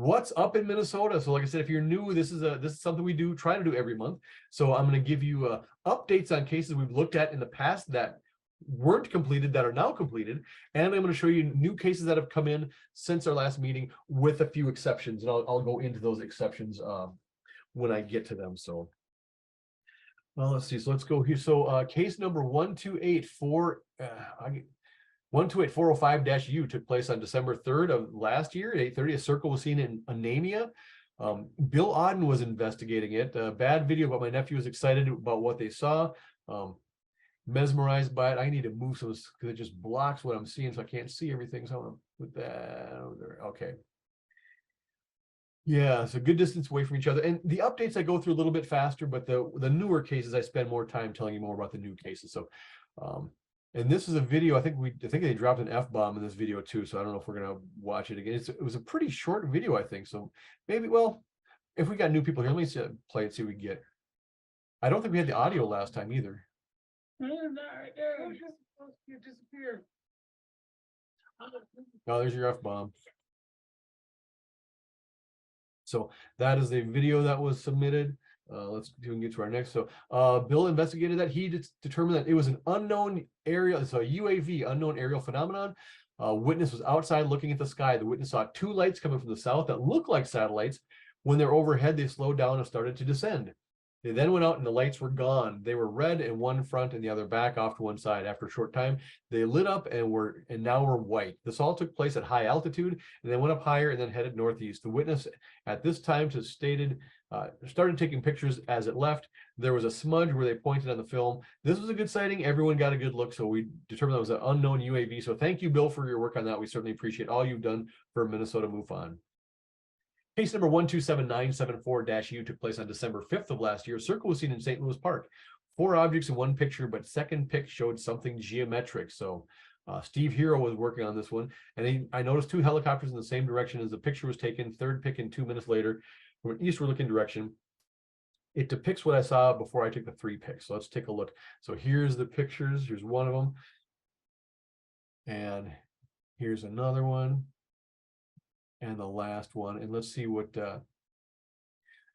what's up in Minnesota. So like I said, if you're new, this is something we try to do every month. So I'm going to give you updates on cases we've looked at in the past that weren't completed, that are now completed, and I'm going to show you new cases that have come in since our last meeting, with a few exceptions, and I'll go into those exceptions when I get to them. So well, let's see. So let's go here. So case number 128405-U took place on December 3rd of last year at 8:30. A circle was seen in anemia. Bill Auden was investigating it. Bad video, but my nephew was excited about what they saw. Mesmerized by it. I need to move some because it just blocks what I'm seeing, so I can't see everything. So I'm gonna put that over there. Okay. Yeah, so good distance away from each other. And the updates I go through a little bit faster, but the newer cases I spend more time telling you more about the new cases. So and this is a video, I think they dropped an F-bomb in this video too, so I don't know if we're gonna watch it again. It was a pretty short video, I think. So maybe, well, if we got new people here, let me play it, see what we get. I don't think we had the audio last time either. You disappeared. Oh, there's your F-bomb. So that is the video that was submitted. Let's get to our next. So Bill investigated that. He determined that it was an unknown area. It's a UAV, unknown aerial phenomenon. Witness was outside looking at the sky. The witness saw two lights coming from the south that looked like satellites. When they're overhead, they slowed down and started to descend. They then went out and the lights were gone. They were red in one front and the other back off to one side. After a short time, they lit up and now were white. This all took place at high altitude, and then went up higher and then headed northeast. The witness at this time started taking pictures as it left. There was a smudge where they pointed on the film. This was a good sighting. Everyone got a good look, so we determined that was an unknown UAV. So thank you, Bill, for your work on that. We certainly appreciate all you've done for Minnesota MUFON. Case number 127974-U took place on December 5th of last year. A circle was seen in St. Louis Park. 4 objects in one picture, but second pic showed something geometric. So Steve Hero was working on this one, and I noticed 2 helicopters in the same direction as the picture was taken. Third pic in 2 minutes later from an eastward looking direction. It depicts what I saw before I took the 3 pics. So let's take a look. So here's the pictures. Here's one of them. And here's another one. And the last one, and let's see what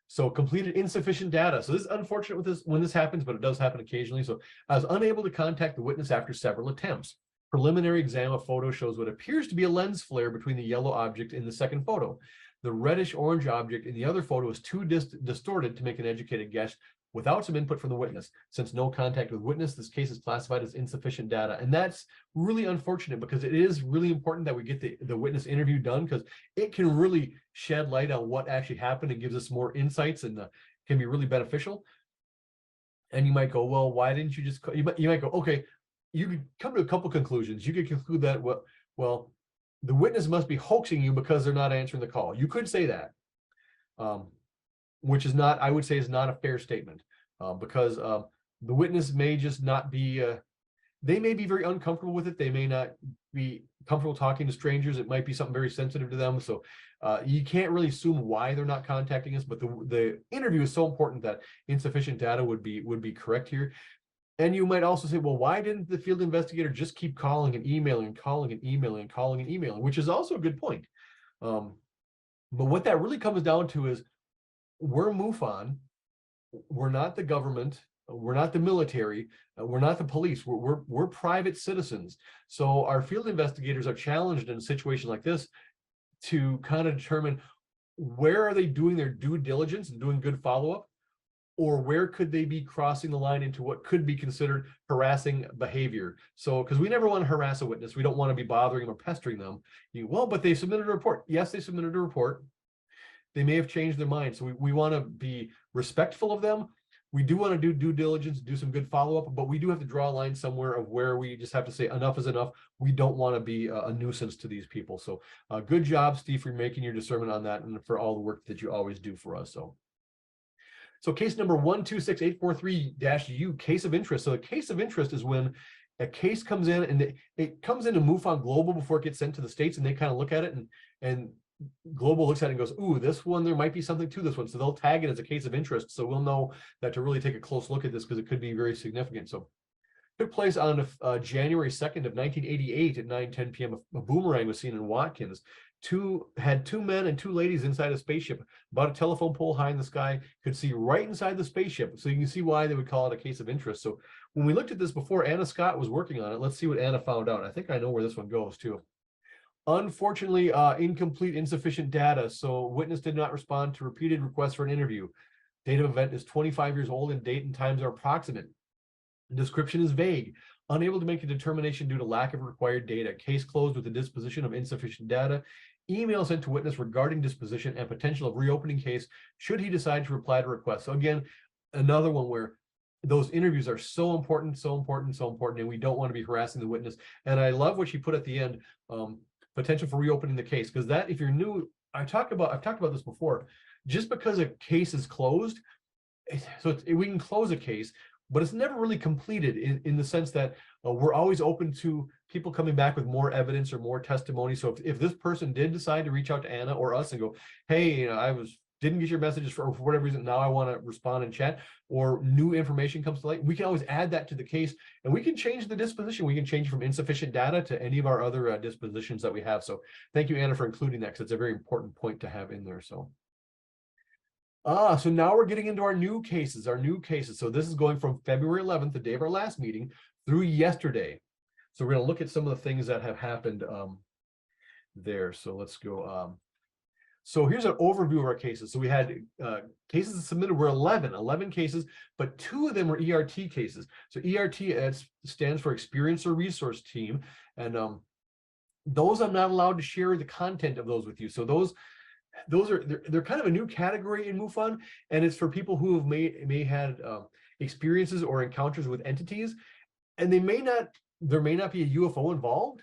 so completed insufficient data. So this is unfortunate with this when this happens, but it does happen occasionally. So I was unable to contact the witness after several attempts. Preliminary exam of photo shows what appears to be a lens flare between the yellow object in the second photo. The reddish orange object in the other photo is too distorted to make an educated guess without some input from the witness. Since no contact with witness, this case is classified as insufficient data. And that's really unfortunate, because it is really important that we get the witness interview done, because it can really shed light on what actually happened and gives us more insights, and can be really beneficial. And you might go, well, why didn't you just, you might go, okay, you could come to a couple conclusions. You could conclude that, well, the witness must be hoaxing you because they're not answering the call. You could say that. Which is not, I would say, is not a fair statement, because the witness may just not be, they may be very uncomfortable with it. They may not be comfortable talking to strangers. It might be something very sensitive to them. So you can't really assume why they're not contacting us, but the interview is so important that insufficient data would be correct here. And you might also say, well, why didn't the field investigator just keep calling and emailing and calling and emailing and calling and emailing, which is also a good point. But what that really comes down to is, we're MUFON, we're not the government, we're not the military, we're not the police, we're private citizens. So our field investigators are challenged in a situation like this to kind of determine, where are they doing their due diligence and doing good follow-up, or where could they be crossing the line into what could be considered harassing behavior. So, because we never want to harass a witness, we don't want to be bothering them or pestering them. Well, but they submitted a report. Yes, they submitted a report. They may have changed their mind. So we want to be respectful of them. We do want to do due diligence, do some good follow-up, but we do have to draw a line somewhere of where we just have to say enough is enough. We don't want to be a nuisance to these people. So good job, Steve, for making your discernment on that, and for all the work that you always do for us. So case number 126843-U, case of interest. So a case of interest is when a case comes in, and it comes into MUFON Global before it gets sent to the States, and they kind of look at it, and Global looks at it and goes, ooh, this one, there might be something to this one. So they'll tag it as a case of interest. So we'll know that to really take a close look at this, because it could be very significant. So it took place on January 2nd of 1988 at 9:10 p.m. A boomerang was seen in Watkins. had two men and two ladies inside a spaceship, about a telephone pole high in the sky, could see right inside the spaceship. So you can see why they would call it a case of interest. So when we looked at this before, Anna Scott was working on it. Let's see what Anna found out. I think I know where this one goes too. Unfortunately, incomplete, insufficient data. So witness did not respond to repeated requests for an interview. Date of event is 25 years old and date and times are approximate. The description is vague. Unable to make a determination due to lack of required data. Case closed with the disposition of insufficient data. Email sent to witness regarding disposition and potential of reopening case should he decide to reply to request. So again, another one where those interviews are so important, and we don't want to be harassing the witness. And I love what she put at the end, potential for reopening the case, because that, if you're new, I've talked about this before. Just because a case is closed, we can close a case, but it's never really completed in the sense that we're always open to people coming back with more evidence or more testimony. So if this person did decide to reach out to Anna or us and go, hey, didn't get your messages for whatever reason, now I want to respond and chat, or new information comes to light, we can always add that to the case, and we can change the disposition. We can change from insufficient data to any of our other dispositions that we have. So thank you, Anna, for including that, because it's a very important point to have in there. So now we're getting into our new cases. So this is going from February 11th, the day of our last meeting, through yesterday. So we're going to look at some of the things that have happened there. So let's go. So here's an overview of our cases. So we had cases submitted were 11 cases, but 2 of them were ERT cases. So ERT stands for Experiencer Resource Team. And those I'm not allowed to share the content of those with you. So they're kind of a new category in MUFON, and it's for people who have may had experiences or encounters with entities, and there may not be a UFO involved,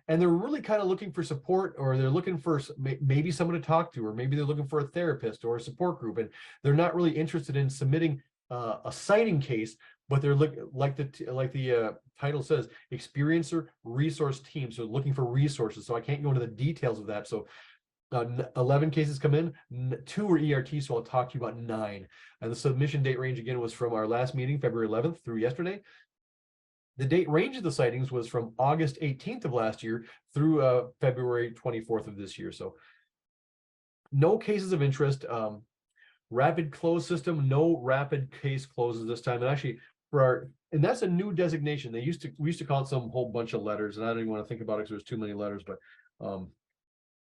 and they're really kind of looking for support, or they're looking for maybe someone to talk to, or maybe they're looking for a therapist or a support group, and they're not really interested in submitting a sighting case, but they're like the title says, Experiencer Resource Team, so looking for resources. So I can't go into the details of that. So 11 cases come in, 2 were ERT, so I'll talk to you about 9. And the submission date range again was from our last meeting, February 11th through yesterday. The date range of the sightings was from August 18th of last year through February 24th of this year. So no cases of interest. Rapid close system, no rapid case closes this time. And actually, and that's a new designation. We used to call it some whole bunch of letters, and I don't even want to think about it because there's too many letters, but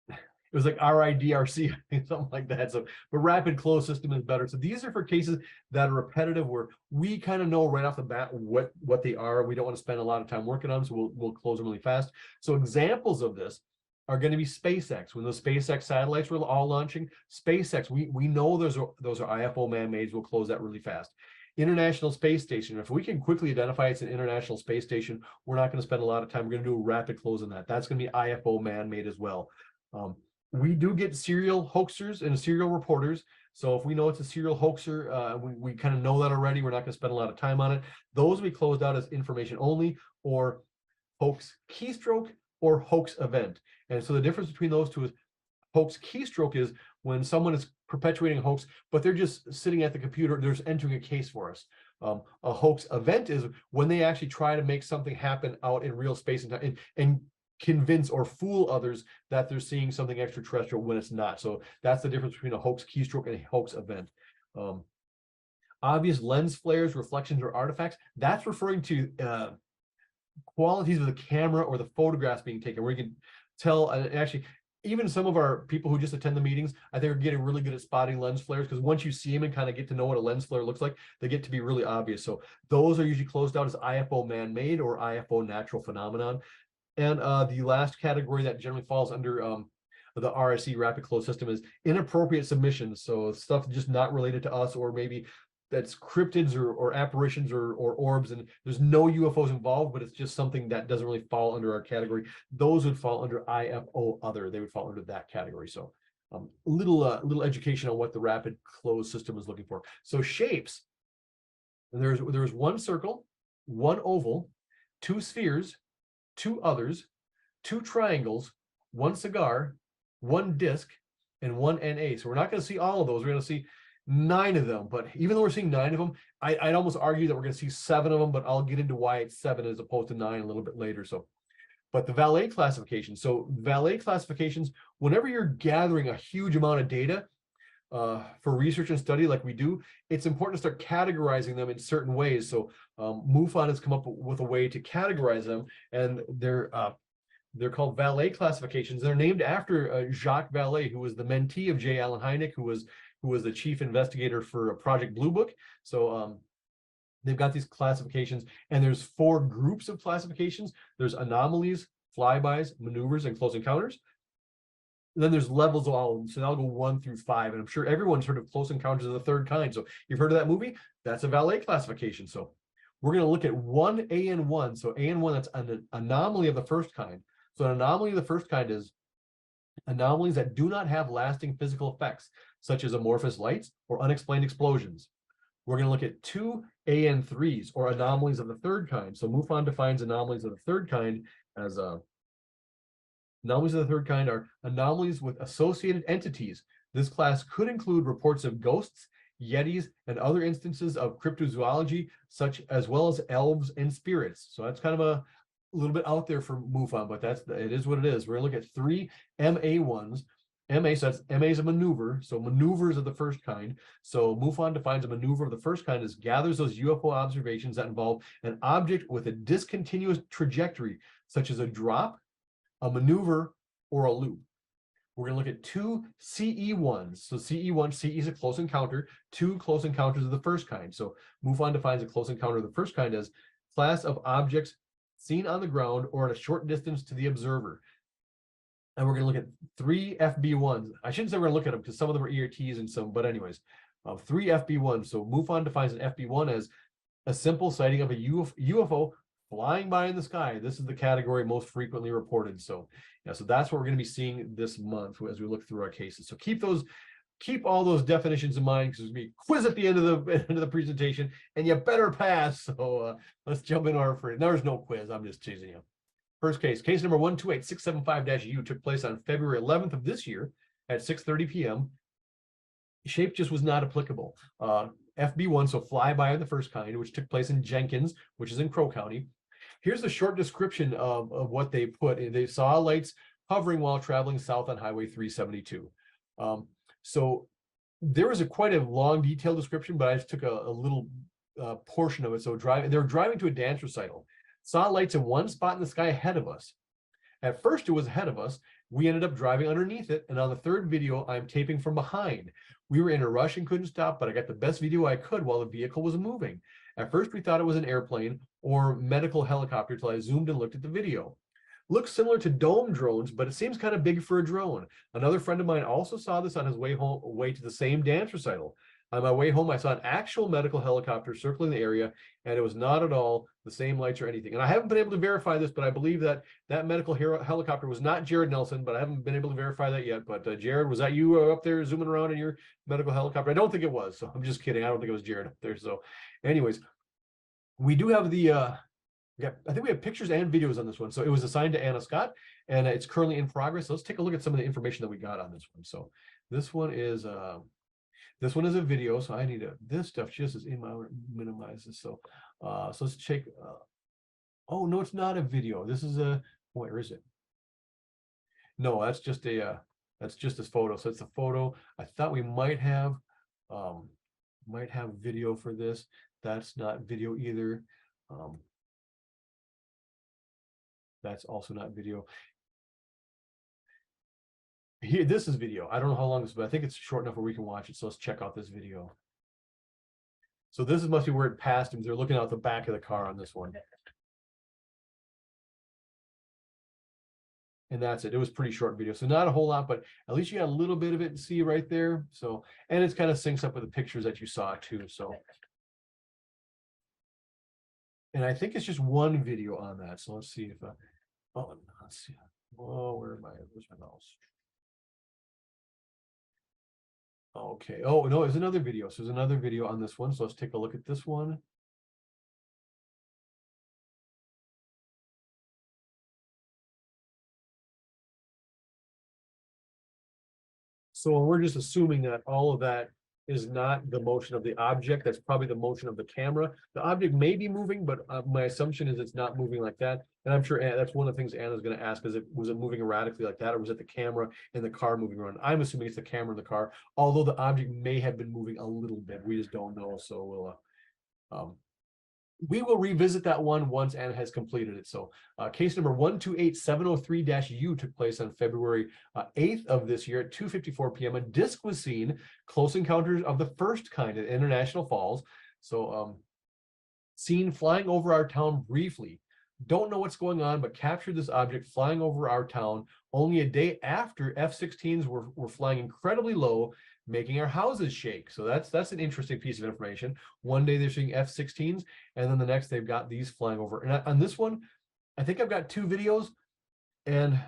it was like RIDRC, something like that. So, but rapid close system is better. So these are for cases that are repetitive, where we kind of know right off the bat what they are. We don't want to spend a lot of time working on them, so we'll close them really fast. So examples of this are going to be SpaceX. When the SpaceX satellites were all launching, SpaceX, we know those are IFO man-mades. We'll close that really fast. International Space Station. If we can quickly identify it's an International Space Station, we're not going to spend a lot of time. We're going to do a rapid close on that. That's going to be IFO man-made as well. We do get serial hoaxers and serial reporters. So if we know it's a serial hoaxer, we kind of know that already. We're not going to spend a lot of time on it. Those we closed out as information only, or hoax keystroke, or hoax event. And so the difference between those two is hoax keystroke is when someone is perpetuating a hoax, but they're just sitting at the computer, they're just entering a case for us. A hoax event is when they actually try to make something happen out in real space and time, and convince or fool others that they're seeing something extraterrestrial when it's not. So that's the difference between a hoax keystroke and a hoax event. Obvious lens flares, reflections, or artifacts, that's referring to qualities of the camera or the photographs being taken, where you can tell. Actually, even some of our people who just attend the meetings, I think, are getting really good at spotting lens flares, because once you see them and kind of get to know what a lens flare looks like, they get to be really obvious. So those are usually closed out as IFO man-made or IFO natural phenomenon. And the last category that generally falls under the RSE rapid close system is inappropriate submissions. So stuff just not related to us, or maybe that's cryptids or apparitions or orbs, and there's no UFOs involved, but it's just something that doesn't really fall under our category. Those would fall under IFO other. They would fall under that category. So little education on what the rapid close system is looking for. So shapes, there's one circle, one oval, 2 spheres, 2 others, 2 triangles, 1 cigar, 1 disc, and 1 NA. So we're not going to see all of those. We're going to see 9 of them. But even though we're seeing 9 of them, I'd almost argue that we're going to see 7 of them, but I'll get into why it's 7 as opposed to 9 a little bit later. So But the valet classification, so valet classifications, whenever you're gathering a huge amount of data for research and study like we do, it's important to start categorizing them in certain ways. So MUFON has come up with a way to categorize them, and they're called valet classifications. They're named after Jacques Vallée, who was the mentee of J. Allen Hynek, who was the chief investigator for Project Blue Book. So they've got these classifications, and there's 4 groups of classifications. There's anomalies, flybys, maneuvers, and close encounters. And then there's levels of all of them. So I'll go 1 through 5. And I'm sure everyone's heard of Close Encounters of the Third Kind. So you've heard of that movie? That's a valet classification. So we're going to look at 1AN1. So AN1, that's an anomaly of the first kind. So an anomaly of the first kind is anomalies that do not have lasting physical effects, such as amorphous lights or unexplained explosions. We're going to look at 2AN3s, or anomalies of the third kind. So MUFON defines anomalies of the third kind as anomalies of the third kind are anomalies with associated entities. This class could include reports of ghosts, yetis, and other instances of cryptozoology, such as well as elves and spirits. So that's kind of a little bit out there for MUFON, but it is what it is. We're going to look at 3 MA1s. MA, so that's MA is a maneuver. So maneuvers of the first kind. So MUFON defines a maneuver of the first kind as gathers those UFO observations that involve an object with a discontinuous trajectory, such as a drop, a maneuver, or a loop. We're going to look at 2 CE1s. So CE1, CE is a close encounter, 2 close encounters of the first kind. So MUFON defines a close encounter of the first kind as class of objects seen on the ground or at a short distance to the observer. And we're going to look at 3 FB1s. I shouldn't say we're going to look at them because some of them are ERTs and some, but anyways, 3 FB1s. So MUFON defines an FB1 as a simple sighting of a UFO flying by in the sky. This is the category most frequently reported. So yeah, so that's what we're going to be seeing this month as we look through our cases. So keep all those definitions in mind, because there's going to be a quiz at the end of the presentation, and you better pass. So let's jump into our first. There's no quiz. I'm just teasing you. First case number 128675-U took place on February 11th of this year at 6:30 p.m. Shape just was not applicable. FB1, so flyby of the first kind, which took place in Jenkins, which is in Crow County. Here's a short description of what they put. They saw lights hovering while traveling south on Highway 372. So there was quite a long, detailed description, but I just took a little portion of it. So they were driving to a dance recital. Saw lights in one spot in the sky ahead of us. At first, it was ahead of us. We ended up driving underneath it. And on the third video, I'm taping from behind. We were in a rush and couldn't stop, but I got the best video I could while the vehicle was moving. At first, we thought it was an airplane or medical helicopter till I zoomed and looked at the video. Looks similar to dome drones, but it seems kind of big for a drone. Another friend of mine also saw this on his way to the same dance recital. On my way home, I saw an actual medical helicopter circling the area, and it was not at all the same lights or anything. And I haven't been able to verify this, but I believe that medical helicopter was not Jared Nelson, but I haven't been able to verify that yet. But Jared, was that you up there zooming around in your medical helicopter? I don't think it was, so I'm just kidding. I don't think it was Jared up there. So anyways, we do have I think we have pictures and videos on this one. So it was assigned to Anna Scott, and it's currently in progress. So let's take a look at some of the information that we got on this one. So this one is a video. So I need this stuff just is minimize this. So let's check. Oh no, it's not a video. This is where is it? No, that's just this photo. So it's a photo. I thought we might have video for this. That's not video either. That's also not video. Here, this is video. I don't know how long this is, but I think it's short enough where we can watch it. So let's check out this video. So this must be where it passed him. They're looking out the back of the car on this one. And that's it. It was pretty short video. So not a whole lot, but at least you got a little bit of it to see right there. So, and it's kind of syncs up with the pictures that you saw too. So, and I think it's just one video on that. So let's see if, let's see. Oh, where's my mouse? Okay. Oh, no, there's another video. So there's another video on this one. So let's take a look at this one. So we're just assuming that all of that is not the motion of the object. That's probably the motion of the camera. The object may be moving, but my assumption is it's not moving like that. And I'm sure that's one of the things Anna's going to ask, was it moving erratically like that, or was it the camera in the car moving around? I'm assuming it's the camera in the car, although the object may have been moving a little bit. We just don't know. So we will revisit that one once Anna has completed it. So case number 128703-U took place on February 8th of this year at 2:54 p.m. A disc was seen, close encounters of the first kind at International Falls. So seen flying over our town briefly. Don't know what's going on, but captured this object flying over our town only a day after F-16s were flying incredibly low, making our houses shake. So that's an interesting piece of information. One day they're seeing F-16s, and then the next they've got these flying over. And on this one, I think I've got 2 videos, and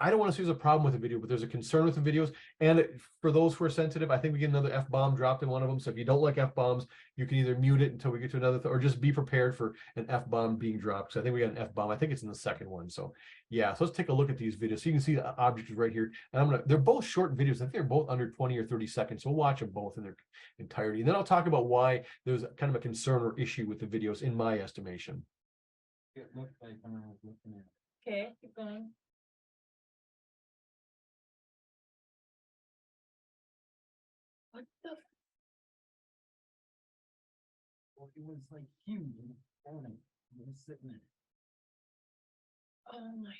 I don't want to say there's a problem with the video, but there's a concern with the videos. And for those who are sensitive, I think we get another F-bomb dropped in one of them. So if you don't like F-bombs, you can either mute it until we get to another, or just be prepared for an F-bomb being dropped. So I think we got an F-bomb. I think it's in the second one. So yeah, so let's take a look at these videos. So you can see the object is right here. And they're both short videos. I think they're both under 20 or 30 seconds. So we'll watch them both in their entirety. And then I'll talk about why there's kind of a concern or issue with the videos in my estimation. It looked like when I was looking at it. Okay, keep going. What the? Well, it was like huge in the morning. It was sitting there. Oh my.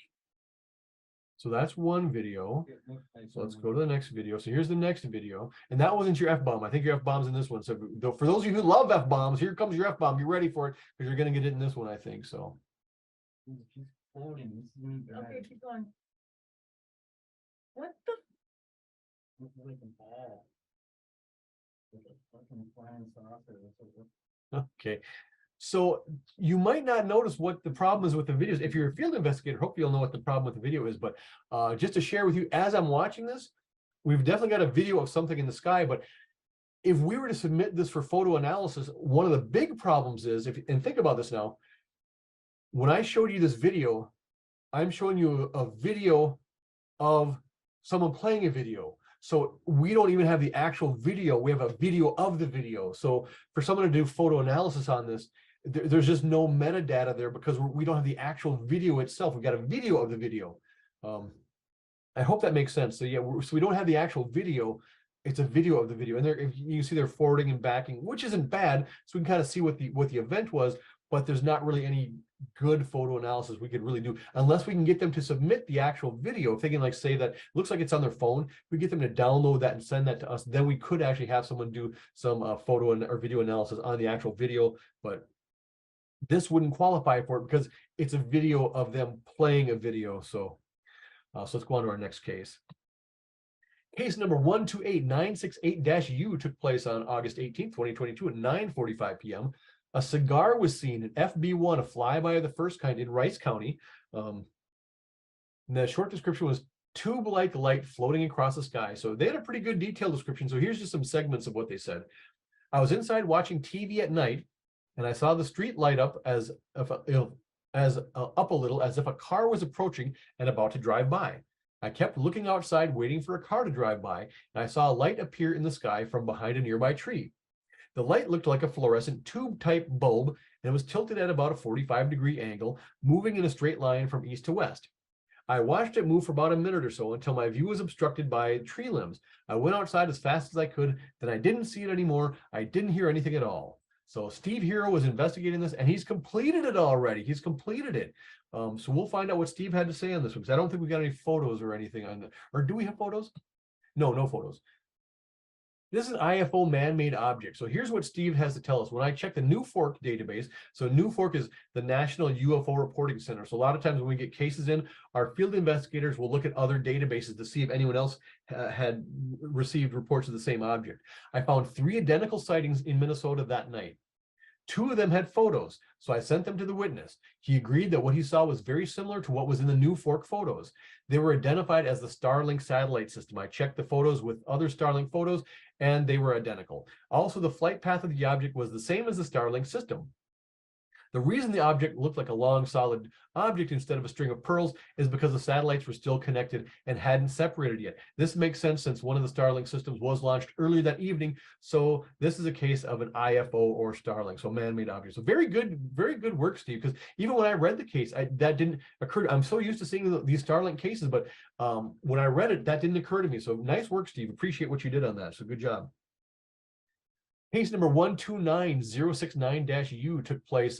So that's one video. It looked like So let's go to the next video. So here's the next video. And that wasn't your F-bomb. I think your F-bomb's in this one. So for those of you who love F-bombs, here comes your F-bomb. Be ready for it, because you're going to get it in this one, I think. So it was just floating. This is me Okay, driving. keep going. What the? It looked like a ball. Like a fucking flying saucer. That's what it looked okay. So you might not notice what the problem is with the videos. If you're a field investigator, hopefully you'll know what the problem with the video is. But just to share with you, as I'm watching this, we've definitely got a video of something in the sky. But if we were to submit this for photo analysis, one of the big problems is, and think about this now, when I showed you this video, I'm showing you a video of someone playing a video. So we don't even have the actual video. We have a video of the video. So for someone to do photo analysis on this, there's just no metadata there, because we don't have the actual video itself. We've got a video of the video. I hope that makes sense. So yeah, so we don't have the actual video. It's a video of the video, and if you see they're forwarding and backing, which isn't bad. So we can kind of see what the event was, but there's not really any good photo analysis we could really do unless we can get them to submit the actual video. If they can, like, say that looks like it's on their phone, we get them to download that and send that to us, then we could actually have someone do some photo or video analysis on the actual video. But this wouldn't qualify for it because it's a video of them playing a video. So so let's go on to our next case. Case number 128968-U took place on August 18th, 2022 at 9:45 p.m. A cigar was seen in FB1, a flyby of the first kind in Rice County. And the short description was tube-like light floating across the sky. So they had a pretty good detailed description. So here's just some segments of what they said. I was inside watching TV at night, and I saw the street light up up a little, as if a car was approaching and about to drive by. I kept looking outside, waiting for a car to drive by, and I saw a light appear in the sky from behind a nearby tree. The light looked like a fluorescent tube-type bulb, and it was tilted at about a 45-degree angle, moving in a straight line from east to west. I watched it move for about a minute or so until my view was obstructed by tree limbs. I went outside as fast as I could, then I didn't see it anymore. I didn't hear anything at all. So Steve Hero was investigating this, and he's completed it already. He's completed it. So we'll find out what Steve had to say on this one, because I don't think we got any photos or anything on it. Or do we have photos? No photos. This is an IFO man-made object. So here's what Steve has to tell us. When I check the NUFORC database, so NUFORC is the National UFO Reporting Center. So a lot of times when we get cases in, our field investigators will look at other databases to see if anyone else had received reports of the same object. I found 3 identical sightings in Minnesota that night. 2 of them had photos, so I sent them to the witness. He agreed that what he saw was very similar to what was in the NUFORC photos. They were identified as the Starlink satellite system. I checked the photos with other Starlink photos, and they were identical. Also, the flight path of the object was the same as the Starlink system. The reason the object looked like a long, solid object instead of a string of pearls is because the satellites were still connected and hadn't separated yet. This makes sense since one of the Starlink systems was launched earlier that evening. So this is a case of an IFO or Starlink, so man-made object. So very good work, Steve, because even when I read the case, that didn't occur. I'm so used to seeing these Starlink cases, but when I read it, that didn't occur to me. So nice work, Steve. Appreciate what you did on that. So good job. Case number 129069-U took place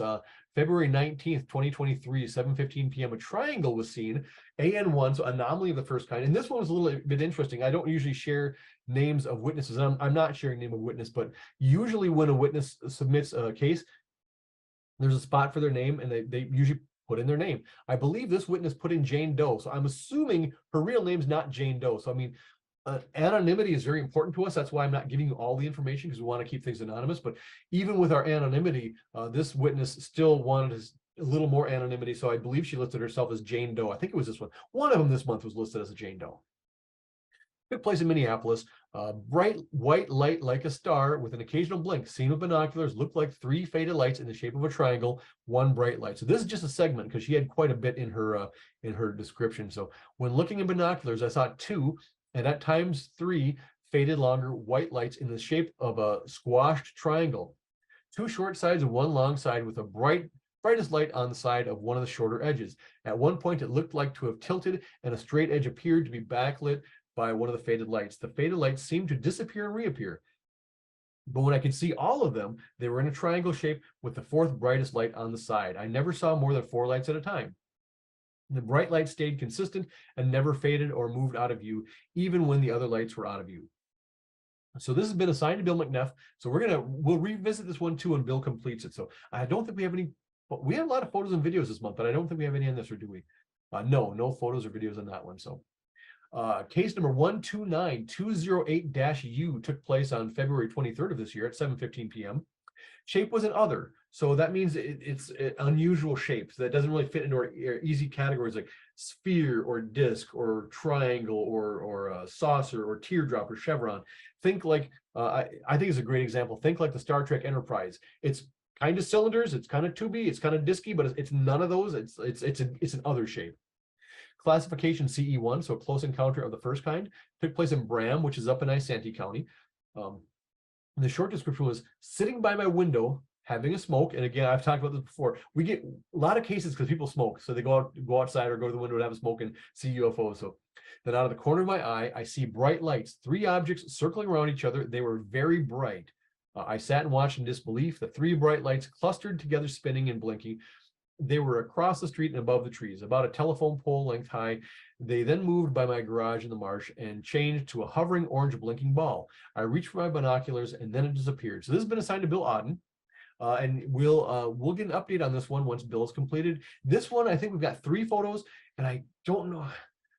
February 19th, 2023, 7:15 p.m. A triangle was seen, AN1, so anomaly of the first kind. And this one was a little bit interesting. I don't usually share names of witnesses. I'm not sharing name of witness, but usually when a witness submits a case, there's a spot for their name, and they usually put in their name. I believe this witness put in Jane Doe, so I'm assuming her real name's not Jane Doe. So I mean, anonymity is very important to us. That's why I'm not giving you all the information, because we want to keep things anonymous. But even with our anonymity, this witness still wanted a little more anonymity. So I believe she listed herself as Jane Doe. I think it was this one. One of them this month was listed as a Jane Doe. Took place in Minneapolis. Bright white light like a star with an occasional blink, seen with binoculars, looked like 3 faded lights in the shape of a triangle, 1 bright light. So this is just a segment, because she had quite a bit in her description. So when looking in binoculars, I saw 2, and at times 3 faded longer white lights in the shape of a squashed triangle. 2 short sides and 1 long side with a brightest light on the side of one of the shorter edges. At one point, it looked like to have tilted, and a straight edge appeared to be backlit by one of the faded lights. The faded lights seemed to disappear and reappear. But when I could see all of them, they were in a triangle shape with the 4th brightest light on the side. I never saw more than 4 lights at a time. The bright light stayed consistent and never faded or moved out of view, even when the other lights were out of view. So this has been assigned to Bill McNeff. So we'll revisit this one too when Bill completes it. So I don't think we have any, but we have a lot of photos and videos this month, but I don't think we have any on this, or do we? No photos or videos on that one. So case number 129208-U took place on February 23rd of this year at 7:15 p.m. Shape was an other. So that means it's an unusual shape. So that doesn't really fit into our easy categories like sphere or disc or triangle or saucer or teardrop or chevron. Think like, I think it's a great example. Think like the Star Trek Enterprise. It's kind of cylinders, it's kind of tubey, it's kind of disky, but it's none of those. It's an other shape. Classification CE1, so a close encounter of the first kind, took place in Bram, which is up in Isanti County. The short description was sitting by my window, having a smoke. And again, I've talked about this before. We get a lot of cases because people smoke. So they go outside or go to the window and have a smoke and see UFOs. So then out of the corner of my eye, I see bright lights, 3 objects circling around each other. They were very bright. I sat and watched in disbelief. The 3 bright lights clustered together, spinning and blinking. They were across the street and above the trees, about a telephone pole length high. They then moved by my garage in the marsh and changed to a hovering orange blinking ball. I reached for my binoculars and then it disappeared. So this has been assigned to Bill Auden. And we'll get an update on this one once Bill is completed. This one, I think we've got 3 photos, and I don't know.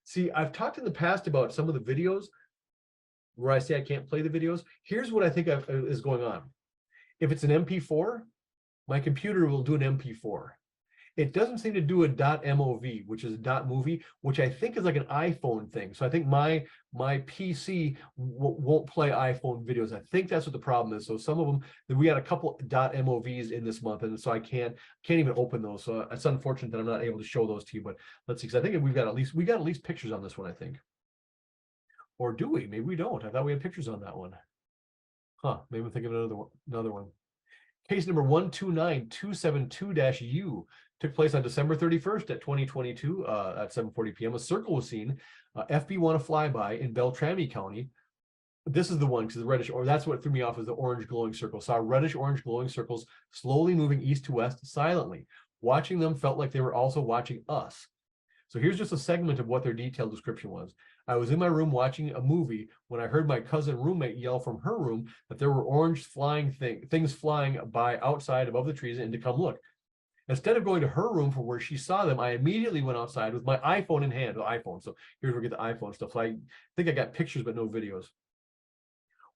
See, I've talked in the past about some of the videos where I say I can't play the videos. Here's what I think is going on. If it's an MP4, my computer will do an MP4. It doesn't seem to do a .mov, which is a .movie, which I think is like an iPhone thing. So I think my PC won't play iPhone videos. I think that's what the problem is. So some of them, we got a couple .movs in this month, and so I can't even open those. So it's unfortunate that I'm not able to show those to you. But let's see, because I think we got at least pictures on this one, I think. Or do we? Maybe we don't. I thought we had pictures on that one. Maybe I'm thinking of another one. Case number 129272-U took place on December 31st at 2022 at 7:40 p.m. A circle was seen, FB1 a flyby in Beltrami County. This is the one, because the reddish, or that's what threw me off, is the orange glowing circle. Saw reddish orange glowing circles slowly moving east to west silently. Watching them felt like they were also watching us. So here's just a segment of what their detailed description was. I was in my room watching a movie when I heard my cousin roommate yell from her room that there were orange things flying by outside above the trees and to come look. Instead of going to her room from where she saw them, I immediately went outside with my iPhone in hand, the iPhone. So here's where we get the iPhone stuff. So I think I got pictures, but no videos.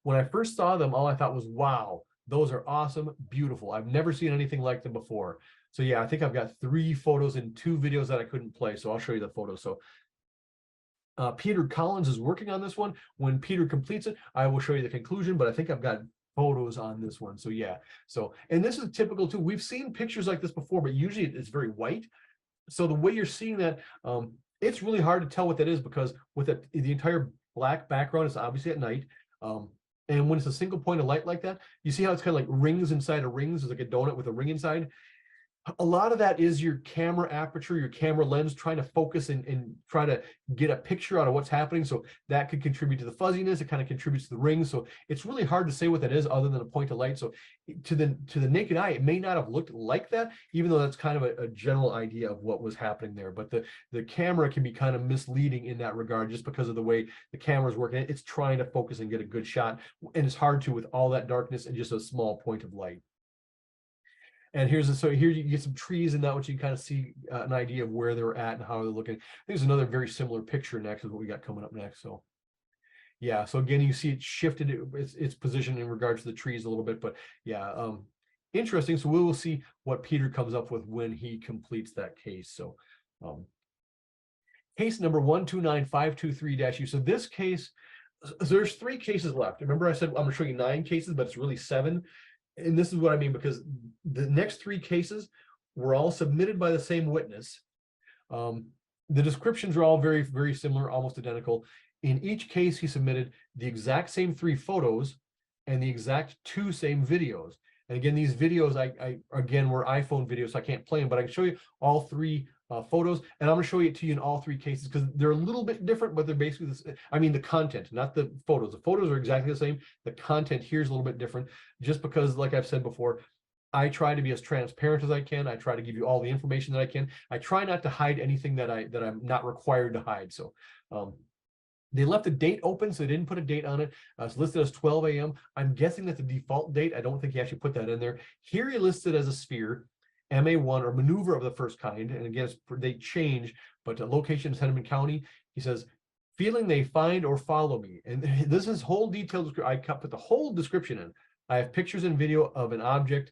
When I first saw them, all I thought was, wow, those are awesome, beautiful. I've never seen anything like them before. So yeah, I think I've got 3 photos and 2 videos that I couldn't play. So I'll show you the photos. So Peter Collins is working on this one. When Peter completes it, I will show you the conclusion, but I think I've got photos on this one. So yeah, so, and this is typical too. We've seen pictures like this before, but usually it's very white. So the way you're seeing that, it's really hard to tell what that is, because with the entire black background, it's obviously at night. And when it's a single point of light like that, you see how it's kind of like rings inside of rings. It's like a donut with a ring inside. A lot of that is your camera aperture, your camera lens trying to focus and try to get a picture out of what's happening. So that could contribute to the fuzziness. It kind of contributes to the rings. So it's really hard to say what that is other than a point of light. So to the naked eye, it may not have looked like that, even though that's kind of a general idea of what was happening there. But the camera can be kind of misleading in that regard, just because of the way the camera's working. It's trying to focus and get a good shot. And it's hard to with all that darkness and just a small point of light. And so here you get some trees and that, which you can kind of see an idea of where they're at and how they're looking. There's another very similar picture next is what we got coming up next. So yeah, so again, you see it shifted its position in regards to the trees a little bit, but yeah, interesting. So we will see what Peter comes up with when he completes that case. So case number 129523-U. So this case, there's 3 cases left. Remember I said I'm going to show you 9 cases, but it's really 7. And this is what I mean, because the next 3 cases were all submitted by the same witness. The descriptions are all very, very similar, almost identical. In each case, he submitted the exact same 3 photos and the exact 2 same videos. And again, these videos, I again, were iPhone videos, so I can't play them, but I can show you all 3 photos, and I'm going to show it to you in all 3 cases because they're a little bit different, but they're basically this. I mean, the content, not the photos. The photos are exactly the same. The content here is a little bit different, just because, like I've said before, I try to be as transparent as I can. I try to give you all the information that I can. I try not to hide anything that I'm not required to hide. So they left the date open, so they didn't put a date on it. It's listed as 12 a.m. I'm guessing that's the default date. I don't think he actually put that in there. Here he listed as a sphere, MA1, or maneuver of the first kind. And again, they change, but location is Hennepin County. He says, feeling they find or follow me. And this is whole detailed. I put the whole description in. I have pictures and video of an object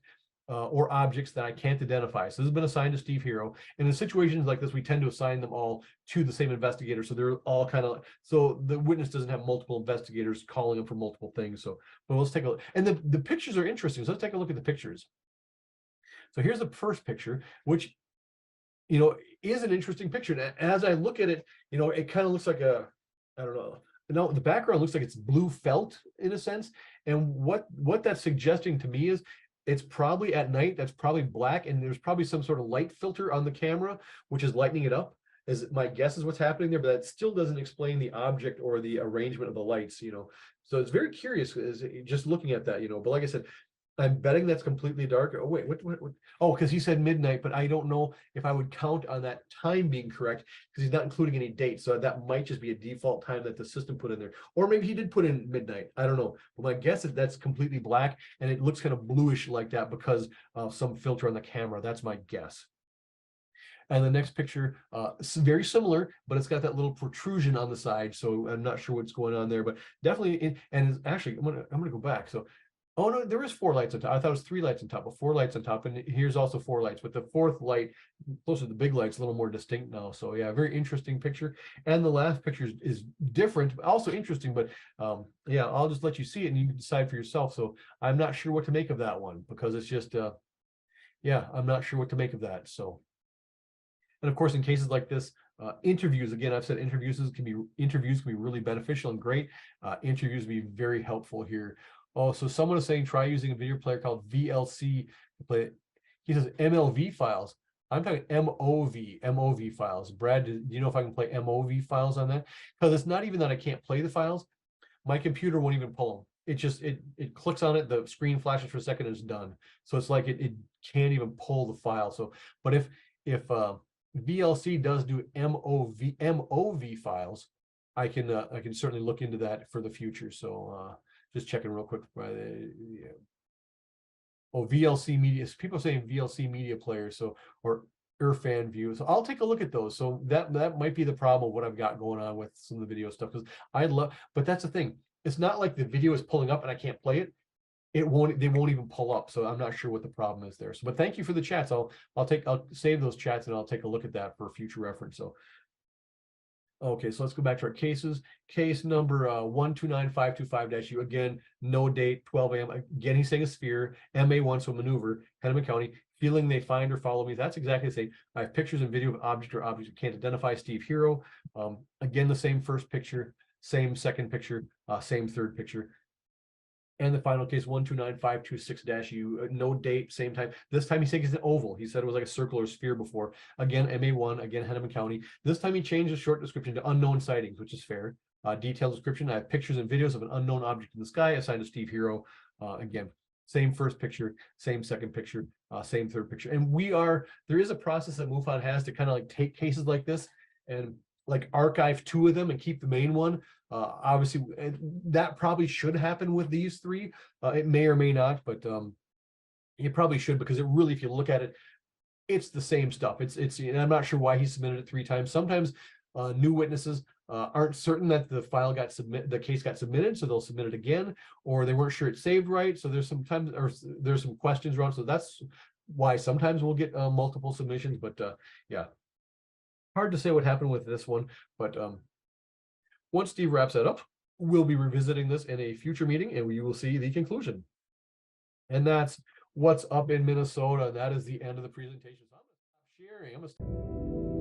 or objects that I can't identify. So this has been assigned to Steve Hero. And in situations like this, we tend to assign them all to the same investigator. So they're all kind of, so the witness doesn't have multiple investigators calling them for multiple things. So, but let's take a look. And the pictures are interesting. So let's take a look at the pictures. So here's the first picture, which, is an interesting picture. And as I look at it, it kind of looks like I don't know. No, the background looks like it's blue felt in a sense. And what that's suggesting to me is it's probably at night, that's probably black, and there's probably some sort of light filter on the camera, which is lightening it up. Is my guess is what's happening there, but that still doesn't explain the object or the arrangement of the lights, So it's very curious just looking at that, but like I said, I'm betting that's completely dark. Oh, wait, what? Oh, because he said midnight, but I don't know if I would count on that time being correct because he's not including any dates. So that might just be a default time that the system put in there. Or maybe he did put in midnight. I don't know. But my guess is that's completely black and it looks kind of bluish like that because of some filter on the camera. That's my guess. And the next picture, very similar, but it's got that little protrusion on the side. So I'm not sure what's going on there, but definitely, and it's actually, I'm gonna go back. So, oh no, there is 4 lights on top. I thought it was 3 lights on top, but 4 lights on top. And here's also 4 lights, but the 4th light, closer to the big light's a little more distinct now. So yeah, very interesting picture. And the last picture is different, but also interesting, but yeah, I'll just let you see it and you can decide for yourself. So I'm not sure what to make of that one because it's just, yeah, I'm not sure what to make of that. So, and of course, in cases like this, interviews, again, I've said interviews can be really beneficial and great. Interviews be very helpful here. Oh, so someone is saying try using a video player called VLC to play it. He says MLV files. I'm talking MOV files. Brad, do you know if I can play MOV files on that? Because it's not even that I can't play the files. My computer won't even pull them. It just, it clicks on it, the screen flashes for a second and it's done. So it's like it can't even pull the file. So, but if VLC does do MOV files, I can certainly look into that for the future. So just checking real quick. Yeah. Oh, VLC media. People saying VLC media player. So, or Irfan view. So I'll take a look at those. So that might be the problem of what I've got going on with some of the video stuff. Because but that's the thing. It's not like the video is pulling up and I can't play it. They won't even pull up. So I'm not sure what the problem is there. So, but thank you for the chats. I'll save those chats and I'll take a look at that for future reference. So, Okay, so let's go back to our cases. Case number 129525-U. Again, no date, 12 a.m. Again, he's saying a sphere, MA1, so maneuver, Hennepin County, feeling they find or follow me. That's exactly the same. I have pictures and video of object or objects you can't identify. Steve Hero. Again, the same first picture, same second picture, same third picture. And the final case, 129526-U, no date, same time. This time he's saying it's an oval. He said it was like a circle or sphere before. Again, MA1, again, Hennepin County. This time he changed the short description to unknown sightings, which is fair. Detailed description, I have pictures and videos of an unknown object in the sky assigned to Steve Hero. Again, same first picture, same second picture, same third picture. And there is a process that MUFON has to kind of like take cases like this and like archive 2 of them and keep the main one. Obviously, that probably should happen with these 3. It may or may not, but it probably should, because it really, if you look at it, it's the same stuff. And I'm not sure why he submitted it 3 times. Sometimes new witnesses aren't certain that the case got submitted, so they'll submit it again, or they weren't sure it saved right. So there's some questions around. So that's why sometimes we'll get multiple submissions. But yeah, hard to say what happened with this one. But once Steve wraps that up, we'll be revisiting this in a future meeting, and we will see the conclusion. And that's what's up in Minnesota. That is the end of the presentation. So I'm gonna stop sharing.